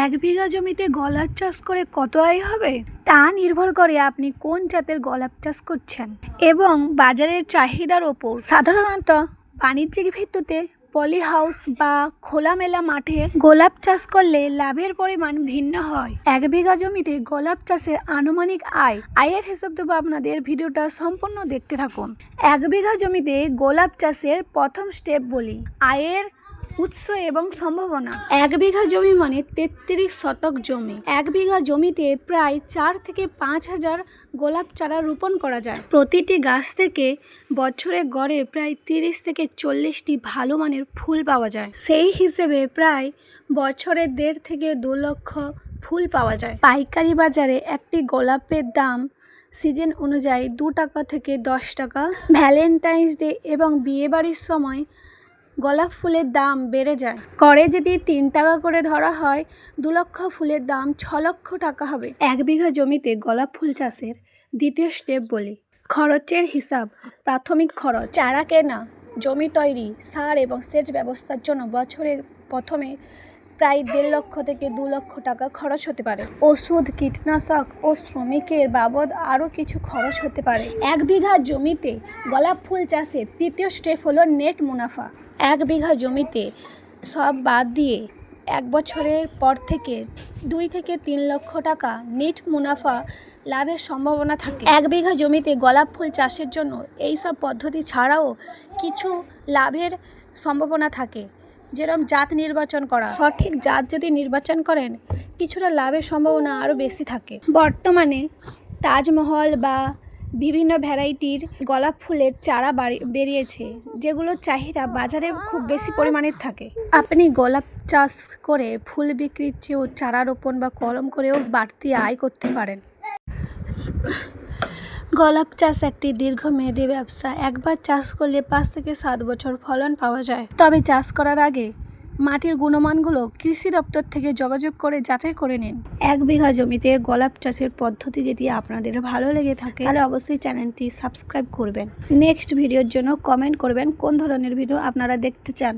এক বিঘা জমিতে গোলাপ চাষ করে কত আয় হবে তা নির্ভর করে আপনি কোন জাতের গোলাপ চাষ করছেন এবং বাজারের চাহিদার ওপর। সাধারণত বাণিজ্যিক ভিত্তিতে পলি হাউস বা খোলামেলা মাঠে গোলাপ চাষ করলে লাভের পরিমাণ ভিন্ন হয়। এক বিঘা জমিতে গোলাপ চাষের আনুমানিক আয়ের হিসাব দেবো আপনাদের, ভিডিওটা সম্পূর্ণ দেখতে থাকুন। এক বিঘা জমিতে গোলাপ চাষের প্রথম স্টেপ বলি, আয়ের উৎস এবং সম্ভাবনা। এক বিঘা জমি মানে 33 শতক জমি। এক বিঘা জমিতে প্রায় 4 থেকে 5 হাজার গোলাপ চারা রোপণ করা যায়। প্রতিটি গাছ থেকে বছরে গড়ে প্রায় 30 থেকে 40টি ভালো মানের ফুল পাওয়া যায়। সেই হিসেবে প্রায় বছরে 1.5 থেকে 2 লক্ষ ফুল পাওয়া যায়। পাইকারি বাজারে একটি গোলাপের দাম সিজন অনুযায়ী 2 টাকা থেকে 10 টাকা। ভ্যালেন্টাইন্স ডে এবং বিয়েবাড়ির সময় গোলাপ ফুলের দাম বেড়ে যায়। করে যদি 3 টাকা করে ধরা হয়, 2 লক্ষ ফুলের দাম 6 লক্ষ টাকা হবে। এক বিঘা জমিতে গোলাপ ফুল চাষের দ্বিতীয় স্টেপ বলি, খরচের হিসাব। প্রাথমিক খরচ, চারা কেনা, জমি তৈরি, সার এবং সেচ ব্যবস্থার জন্য বছরে প্রথমে প্রায় 1.5 লক্ষ থেকে 2 লক্ষ টাকা খরচ হতে পারে। ওষুধ, কীটনাশক ও শ্রমিকের বাবদ আরও কিছু খরচ হতে পারে। এক বিঘা জমিতে গোলাপ ফুল চাষের তৃতীয় স্টেপ হলো নেট মুনাফা। এক বিঘা জমিতে সব বাদ দিয়ে 1 বছরের পর থেকে 2 থেকে 3 লক্ষ টাকা নেট মুনাফা লাভের সম্ভাবনা থাকে। এক বিঘা জমিতে গোলাপ ফুল চাষের জন্য এই সব পদ্ধতি ছাড়াও কিছু লাভের সম্ভাবনা থাকে, যেরকম জাত নির্বাচন করা। সঠিক জাত যদি নির্বাচন করেন, কিছুটা লাভের সম্ভাবনা আরও বেশি থাকে। বর্তমানে তাজমহল বা বিভিন্ন ভ্যারাইটির গোলাপ ফুলের চারা বেরিয়েছে, যেগুলোর চাহিদা বাজারে খুব বেশি পরিমাণে থাকে। আপনি গোলাপ চাষ করে ফুল বিক্রির চেয়েও চারা রোপণ বা কলম করেও বাড়তি আয় করতে পারেন। গোলাপ চাষ একটি দীর্ঘমেয়াদী ব্যবসা। একবার চাষ করলে 5 থেকে 7 বছর ফলন পাওয়া যায়। তবে চাষ করার আগে মাটির গুণমানগুলো কৃষি দপ্তর থেকে যোগাযোগ করে যাচাই করে নিন। এক বিঘা জমিতে গোলাপ চাষের পদ্ধতি যদি আপনাদের ভালো লেগে থাকে, তাহলে অবশ্যই চ্যানেলটি সাবস্ক্রাইব করবেন। নেক্সট ভিডিওর জন্য কমেন্ট করবেন কোন ধরনের ভিডিও আপনারা দেখতে চান।